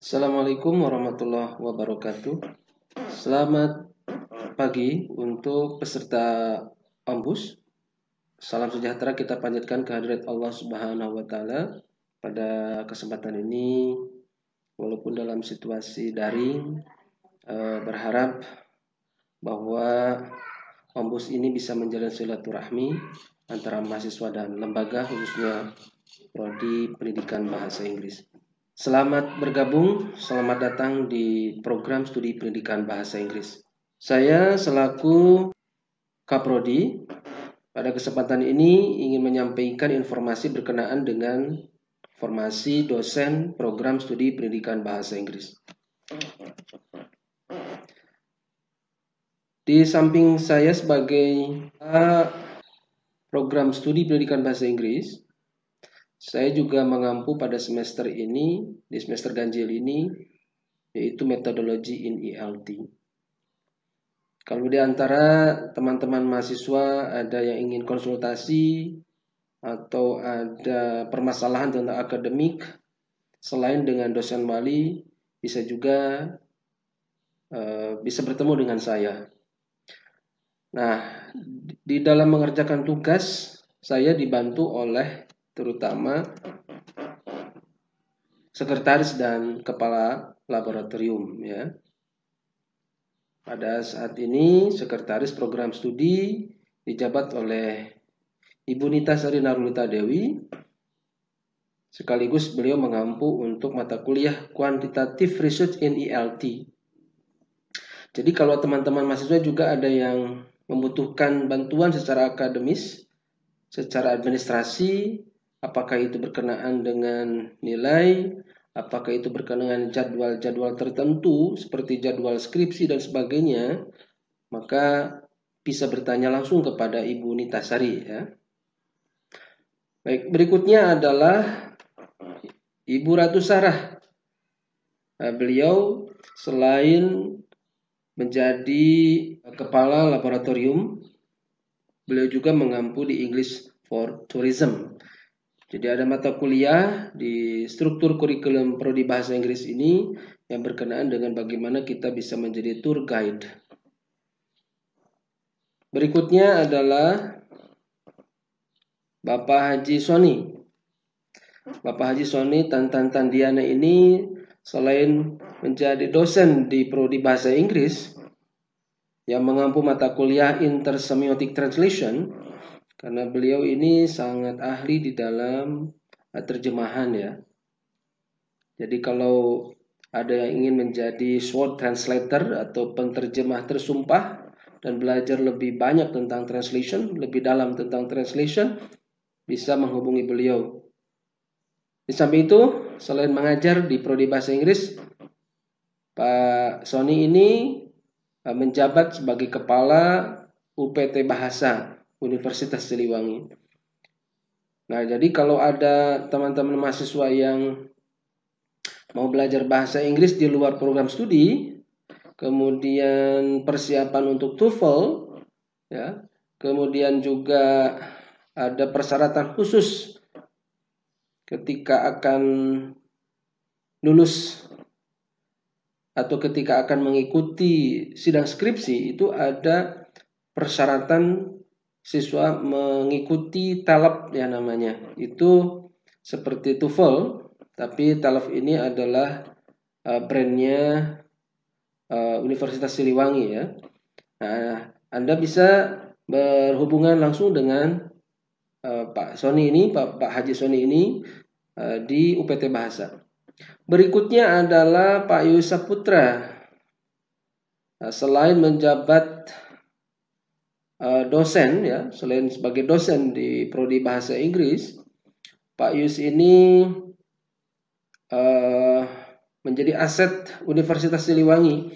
Assalamualaikum warahmatullahi wabarakatuh. Selamat pagi untuk peserta Ombus. Salam sejahtera kita panjatkan kehadirat Allah Subhanahu wa taala. Pada kesempatan ini, walaupun dalam situasi daring, berharap bahwa Ombus ini bisa menjalin silaturahmi antara mahasiswa dan lembaga, khususnya prodi pendidikan bahasa Inggris. Selamat bergabung, selamat datang di program studi pendidikan bahasa Inggris. Saya selaku Kaprodi pada kesempatan ini ingin menyampaikan informasi berkenaan dengan formasi dosen program studi pendidikan bahasa Inggris. Di samping saya sebagai program studi pendidikan bahasa Inggris, saya juga mengampu pada semester ini, di semester ganjil ini, yaitu metodologi in ELT. Kalau di antara teman-teman mahasiswa ada yang ingin konsultasi atau ada permasalahan tentang akademik, selain dengan dosen wali, bisa juga bisa bertemu dengan saya. Nah, di dalam mengerjakan tugas, saya dibantu oleh terutama sekretaris dan kepala laboratorium, ya. Pada saat ini sekretaris program studi dijabat oleh Ibu Nita Sari Narulita Dewi, sekaligus beliau mengampu untuk mata kuliah Quantitative Research in ELT. Jadi kalau teman-teman mahasiswa juga ada yang membutuhkan bantuan secara akademis, secara administrasi, apakah itu berkenaan dengan nilai, apakah itu berkenaan jadwal-jadwal tertentu seperti jadwal skripsi dan sebagainya, maka bisa bertanya langsung kepada Ibu Nita Sari, ya. Baik, berikutnya adalah Ibu Ratu Sarah. Beliau selain menjadi kepala laboratorium, beliau juga mengampu di English for Tourism. Jadi ada mata kuliah di struktur kurikulum prodi bahasa Inggris ini yang berkenaan dengan bagaimana kita bisa menjadi tour guide. Berikutnya adalah Bapak Haji Soni. Bapak Haji Soni Tandiana ini selain menjadi dosen di prodi bahasa Inggris yang mengampu mata kuliah Intersemiotic Translation, karena beliau ini sangat ahli di dalam terjemahan, ya. Jadi kalau ada yang ingin menjadi sword translator atau penterjemah tersumpah dan belajar lebih banyak tentang translation, lebih dalam tentang translation, bisa menghubungi beliau. Di samping itu, selain mengajar di prodi bahasa Inggris, Pak Soni ini menjabat sebagai kepala UPT Bahasa Universitas Siliwangi. Nah, jadi kalau ada teman-teman mahasiswa yang mau belajar bahasa Inggris di luar program studi, kemudian persiapan untuk TOEFL, ya, kemudian juga ada persyaratan khusus ketika akan lulus atau ketika akan mengikuti sidang skripsi, itu ada persyaratan siswa mengikuti TALAP, ya namanya. Itu seperti TOEFL, tapi TALAP ini adalah brandnya Universitas Siliwangi, ya. Nah, Anda bisa berhubungan langsung dengan Pak Soni ini, Pak Haji Soni ini di UPT Bahasa. Berikutnya adalah Pak Yusuf Putra. Selain menjabat dosen, ya, selain sebagai dosen di prodi bahasa Inggris, Pak Yus ini menjadi aset Universitas Siliwangi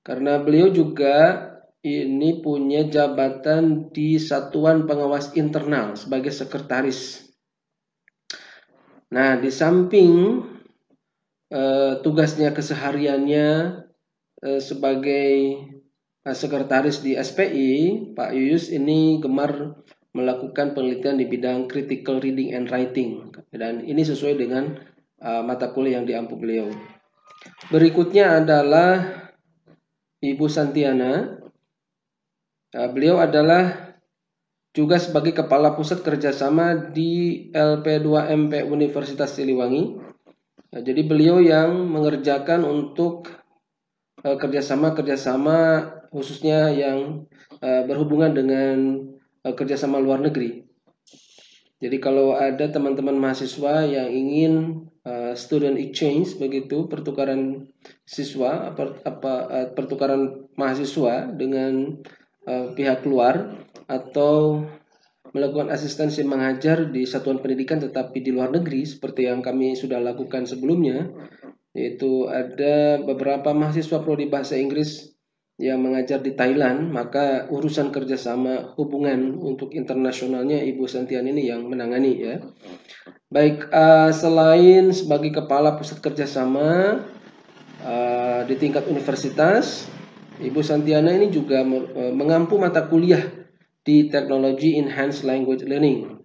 karena beliau juga ini punya jabatan di Satuan Pengawas Internal sebagai sekretaris. Nah, di samping tugasnya kesehariannya sebagai sekretaris di SPI, Pak Yuyus ini gemar melakukan penelitian di bidang critical reading and writing, dan ini sesuai dengan mata kuliah yang diampu beliau. Berikutnya adalah Ibu Santiana. Beliau adalah juga sebagai Kepala Pusat Kerjasama di LP2MP Universitas Siliwangi. Jadi beliau yang mengerjakan untuk kerjasama khususnya yang berhubungan dengan kerjasama luar negeri. Jadi kalau ada teman-teman mahasiswa yang ingin student exchange, begitu pertukaran siswa, pertukaran mahasiswa dengan pihak luar, atau melakukan asistensi mengajar di satuan pendidikan tetapi di luar negeri seperti yang kami sudah lakukan sebelumnya, yaitu ada beberapa mahasiswa prodi bahasa Inggris yang mengajar di Thailand, maka urusan kerjasama hubungan untuk internasionalnya Ibu Santian ini yang menangani ya. Baik, selain sebagai Kepala Pusat Kerjasama di tingkat universitas, Ibu Santiana ini juga mengampu mata kuliah di teknologi Enhanced Language Learning.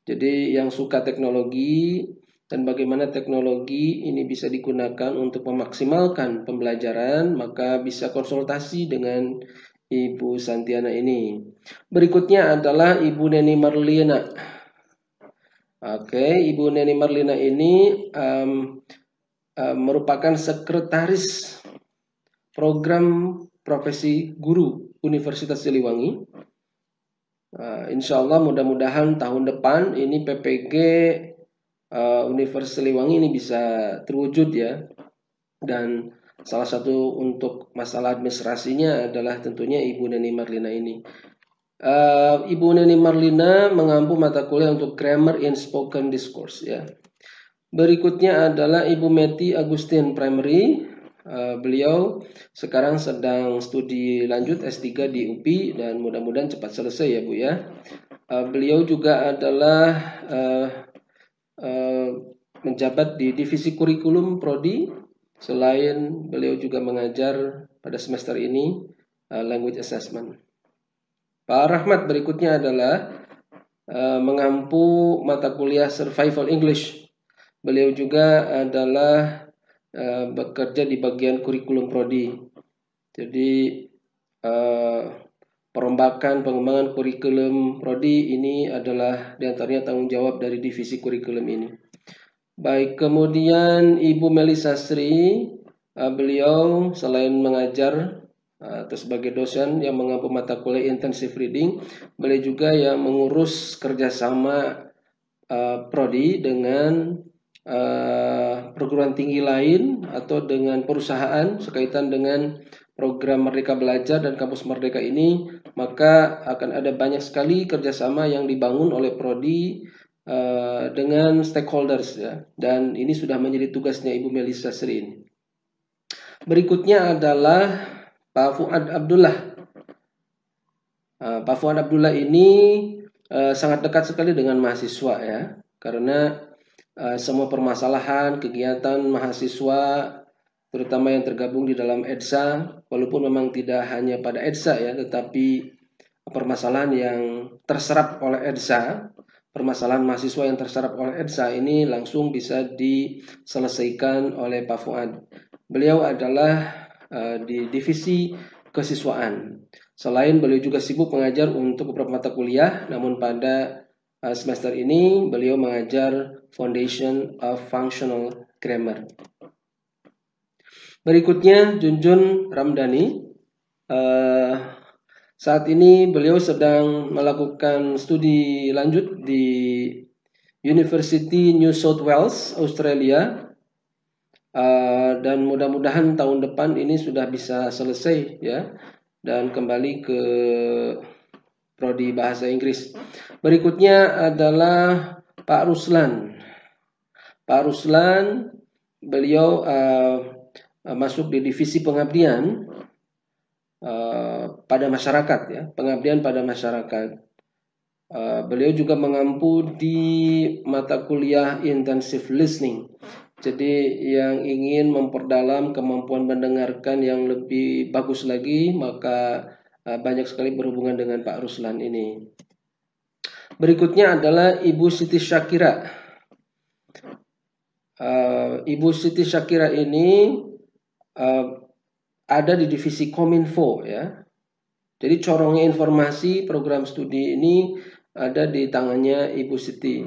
Jadi yang suka teknologi dan bagaimana teknologi ini bisa digunakan untuk memaksimalkan pembelajaran, maka bisa konsultasi dengan Ibu Santiana ini. Berikutnya adalah Ibu Neni Marlina. Oke, Ibu Neni Marlina ini merupakan sekretaris program profesi guru Universitas Siliwangi. Insya Allah mudah-mudahan tahun depan ini PPG Universitas Siliwangi ini bisa terwujud ya. Dan salah satu untuk masalah administrasinya adalah tentunya Ibu Neni Marlina ini. Ibu Neni Marlina mengampu mata kuliah untuk Grammar in Spoken Discourse ya. Berikutnya adalah Ibu Meti Agustin Primary. Beliau sekarang sedang studi lanjut S3 di UPI dan mudah-mudahan cepat selesai ya Bu ya. Beliau juga adalah menjabat di divisi kurikulum prodi. Selain beliau juga mengajar pada semester ini language assessment. Pak Rahmat berikutnya adalah mengampu mata kuliah survival English. Beliau juga adalah bekerja di bagian kurikulum prodi. Jadi perombakan pengembangan kurikulum prodi ini adalah diantaranya tanggung jawab dari divisi kurikulum ini. Baik, kemudian Ibu Melisa Sri, beliau selain mengajar atau sebagai dosen yang mengampu mata kuliah intensive reading, beliau juga yang mengurus kerjasama prodi dengan perguruan tinggi lain atau dengan perusahaan sekaitan dengan program Merdeka Belajar dan Kampus Merdeka ini, maka akan ada banyak sekali kerjasama yang dibangun oleh prodi dengan stakeholders ya, dan ini sudah menjadi tugasnya Ibu Melisa Sri ini. Berikutnya adalah Pak Fuad Abdullah. Pak Fuad Abdullah ini sangat dekat sekali dengan mahasiswa ya, karena semua permasalahan kegiatan mahasiswa terutama yang tergabung di dalam EDSA, walaupun memang tidak hanya pada EDSA ya, tetapi permasalahan yang terserap oleh EDSA, permasalahan mahasiswa yang terserap oleh EDSA ini langsung bisa diselesaikan oleh Pak Fuad. Beliau adalah di divisi kesiswaan. Selain beliau juga sibuk mengajar untuk beberapa mata kuliah, namun pada semester ini beliau mengajar Foundation of Functional Grammar. Berikutnya Junjun Ramdhani. Saat ini beliau sedang melakukan studi lanjut di University New South Wales, Australia. Dan mudah-mudahan tahun depan ini sudah bisa selesai ya, dan kembali ke prodi bahasa Inggris. Berikutnya adalah Pak Ruslan. Pak Ruslan, beliau masuk di divisi pengabdian pada masyarakat ya, pengabdian pada masyarakat. Beliau juga mengampu di mata kuliah intensive listening. Jadi yang ingin memperdalam kemampuan mendengarkan yang lebih bagus lagi, maka banyak sekali berhubungan dengan Pak Ruslan ini. Berikutnya adalah Ibu Siti Syakira. Ibu Siti Syakira ini ada di divisi Kominfo ya. Jadi corongnya informasi program studi ini ada di tangannya Ibu Siti.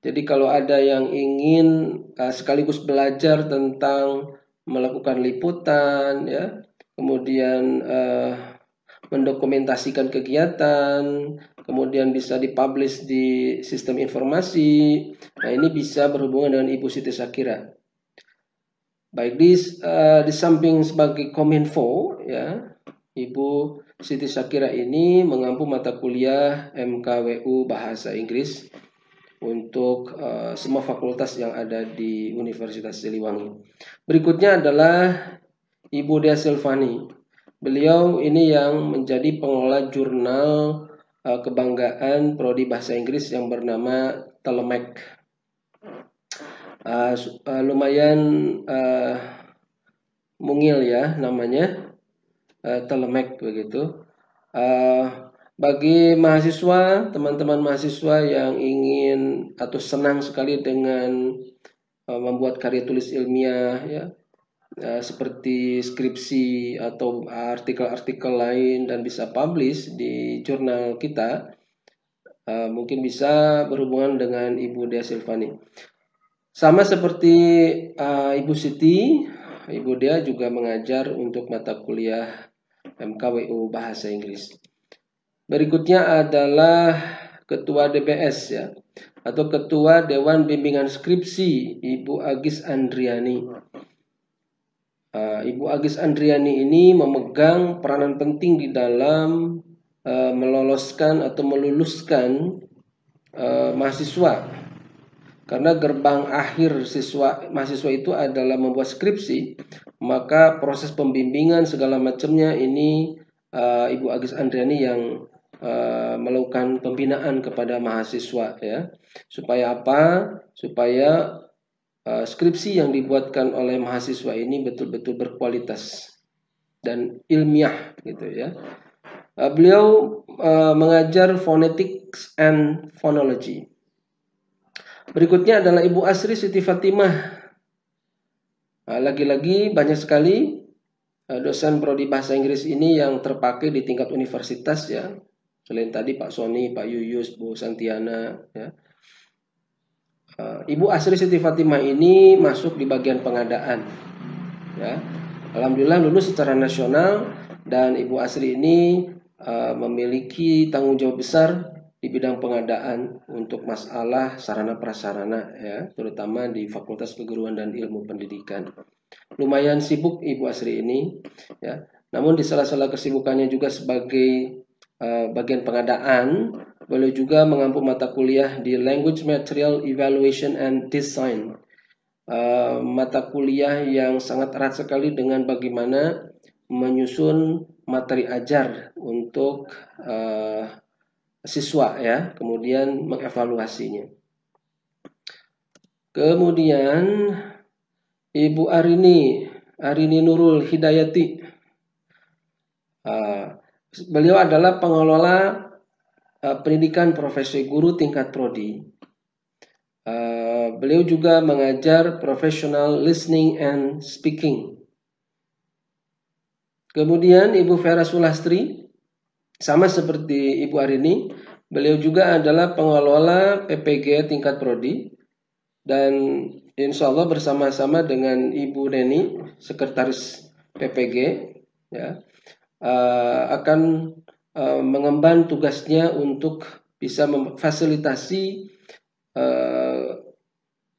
Jadi kalau ada yang ingin sekaligus belajar tentang melakukan liputan ya, kemudian mendokumentasikan kegiatan, kemudian bisa dipublish di sistem informasi. Nah, ini bisa berhubungan dengan Ibu Siti Syakira. Baik, di samping sebagai Kominfo ya, Ibu Siti Syakira ini mengampu mata kuliah MKWU Bahasa Inggris untuk semua fakultas yang ada di Universitas Siliwangi. Berikutnya adalah Ibu Dea Silvani. Beliau ini yang menjadi pengelola jurnal kebanggaan prodi bahasa Inggris yang bernama Telemek. Lumayan mungil ya namanya, Telemek begitu. Bagi mahasiswa, teman-teman mahasiswa yang ingin atau senang sekali dengan membuat karya tulis ilmiah ya, seperti skripsi atau artikel-artikel lain dan bisa publish di jurnal kita, mungkin bisa berhubungan dengan Ibu Dea Silvani. Sama seperti Ibu Siti, Ibu Dea juga mengajar untuk mata kuliah MKWU Bahasa Inggris. Berikutnya adalah Ketua DBS ya, atau Ketua Dewan Bimbingan Skripsi, Ibu Agis Andriani. Ibu Agis Andriani ini memegang peranan penting di dalam meloloskan atau meluluskan mahasiswa, karena gerbang akhir mahasiswa itu adalah membuat skripsi, maka proses pembimbingan segala macamnya ini Ibu Agis Andriani yang melakukan pembinaan kepada mahasiswa ya, supaya apa? Supaya skripsi yang dibuatkan oleh mahasiswa ini betul-betul berkualitas dan ilmiah gitu ya. Beliau mengajar phonetics and phonology. Berikutnya adalah Ibu Asri Siti Fatimah. Lagi-lagi banyak sekali dosen prodi bahasa Inggris ini yang terpakai di tingkat universitas ya. Selain tadi Pak Sony, Pak Yuyus, Bu Santiana ya. Ibu Asri Siti Fatimah ini masuk di bagian pengadaan ya. Alhamdulillah lulus secara nasional, dan Ibu Asri ini memiliki tanggung jawab besar di bidang pengadaan untuk masalah sarana prasarana ya, terutama di Fakultas Keguruan dan Ilmu Pendidikan. Lumayan sibuk Ibu Asri ini ya. Namun di sela-sela kesibukannya juga sebagai bagian pengadaan, beliau juga mengampu mata kuliah di Language Material Evaluation and Design. Mata kuliah yang sangat erat sekali dengan bagaimana menyusun materi ajar untuk siswa ya, kemudian mengevaluasinya. Kemudian Ibu Arini Nurul Hidayati. Beliau adalah pengelola pendidikan profesi guru tingkat prodi. Beliau juga mengajar professional listening and speaking. Kemudian Ibu Vera Sulastri, sama seperti Ibu Arini, beliau juga adalah pengelola PPG tingkat prodi, dan insya Allah bersama-sama dengan Ibu Neni, sekretaris PPG ya, akan mengemban tugasnya untuk bisa memfasilitasi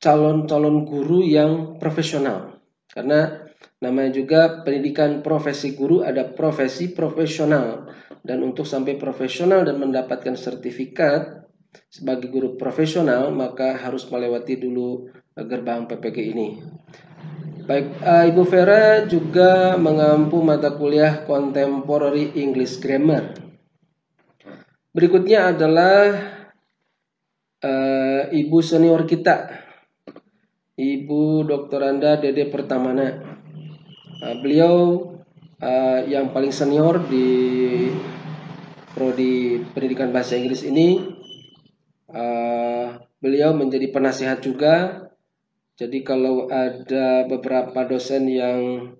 calon-calon guru yang profesional. Karena namanya juga pendidikan profesi guru, ada profesi profesional, dan untuk sampai profesional dan mendapatkan sertifikat sebagai guru profesional maka harus melewati dulu gerbang PPG ini. Baik, Ibu Vera juga mengampu mata kuliah Contemporary English Grammar. Berikutnya adalah Ibu senior kita, Ibu Dr. Anda Dede Pertamana. Beliau yang paling senior di prodi pendidikan bahasa Inggris ini. Beliau menjadi penasihat juga Jadi kalau ada beberapa dosen yang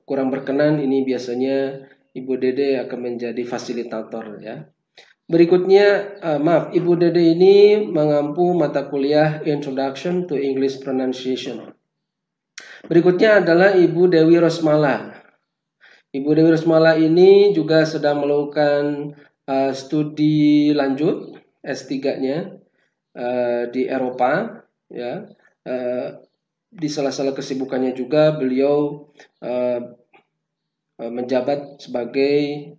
kurang berkenan, ini biasanya Ibu Dede akan menjadi fasilitator ya. Berikutnya, Ibu Dede ini mengampu mata kuliah Introduction to English Pronunciation. Berikutnya adalah Ibu Dewi Rosmala. Ibu Dewi Rosmala ini juga sedang melakukan studi lanjut S3-nya di Eropa, ya. Di salah-salah kesibukannya juga beliau menjabat sebagai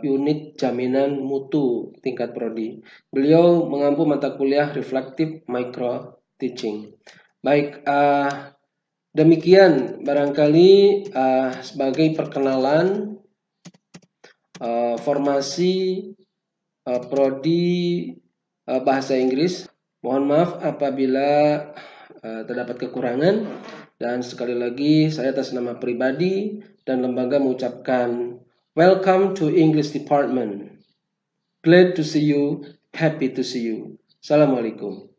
unit jaminan mutu tingkat prodi. Beliau mengampu mata kuliah Reflective Micro Teaching. Baik, demikian barangkali sebagai perkenalan formasi prodi bahasa Inggris. Mohon maaf apabila terdapat kekurangan, dan sekali lagi saya atas nama pribadi dan lembaga mengucapkan welcome to English Department. Glad to see you, happy to see you. Assalamualaikum.